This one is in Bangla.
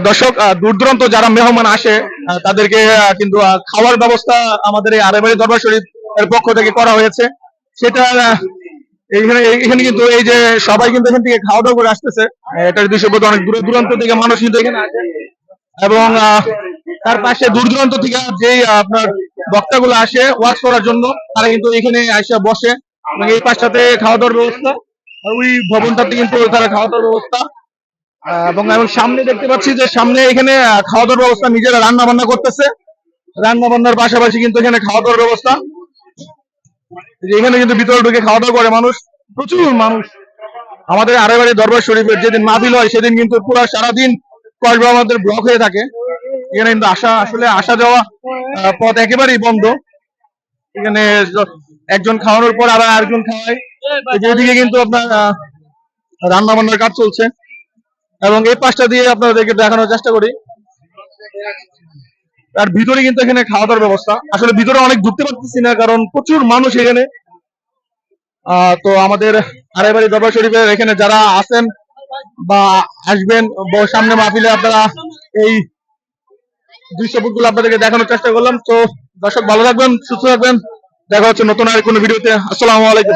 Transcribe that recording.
দর্শক, দূর দূরান্ত যারা মেহমান আসে তাদেরকে কিন্তু খাওয়ার ব্যবস্থা আমাদের এই আড়াইবাড়ি দরবার শরীফ এর পক্ষ থেকে করা হয়েছে। সেটা এখানে এখানে কিন্তু এই যে সবাই কিন্তু এখান থেকে খাওয়া দাওয়া করে আসতেছে। এটার দৃশ্যপট অনেক দূর দূরান্ত থেকে মানুষ কিন্তু এখানে আসে এবং তার পাশে দূর দূরান্ত থেকে যেই আপনার বক্তাগুলো আসে ওয়াজ করার জন্য, তারা কিন্তু এখানে এসে বসে এবং এই পাশটাতে খাওয়া দাওয়ার ব্যবস্থা, আর ওই ভবনটাতে কিন্তু তারা খাওয়া দাওয়ার ব্যবস্থা। এবং আমি সামনে দেখতে পাচ্ছি যে সামনে এখানে খাওয়া দাওয়ার ব্যবস্থা, নিজেরা রান্না বান্না করতেছে। রান্না বান্নার পাশাপাশি কিন্তু এখানে খাওয়া দাওয়ার ব্যবস্থা, এখানে কিন্তু ভিতরে ঢুকে খাওয়া দাওয়া করে মানুষ, প্রচুর মানুষ। আমাদের আড়াইবাড়ি দরবার শরীফের যেদিন মাহফিল হয় সেদিন কিন্তু পুরো সারাদিন কসবা আমাদের ব্লক হয়ে থাকে। এখানে কিন্তু আসা যাওয়া পথ একেবারেই বন্ধ। এখানে একজন খাওয়ানোর পর আবার আরেকজন খাওয়ায়। যেদিকে কিন্তু আপনার রান্না বান্নার কাজ চলছে এবং এই পাশটা দিয়ে আপনাদেরকে দেখানোর চেষ্টা করি। আর ভিতরে কিন্তু এখানে খাওয়া দাওয়ার ব্যবস্থা, আসলে ভিতরে অনেক ঢুকতে পারতেছি না কারণ প্রচুর মানুষ এখানে। তো আমাদের আড়াইবাড়ি দরবার শরীফের এখানে যারা আছেন বা আসবেন সামনে মাহফিলে, আপনারা এই দৃশ্যপটগুলো আপনাদেরকে দেখানোর চেষ্টা করলাম। তো দর্শক, ভালো থাকবেন, সুস্থ থাকবেন, দেখা হচ্ছে নতুন আর কোনো ভিডিওতে। আসসালামু আলাইকুম।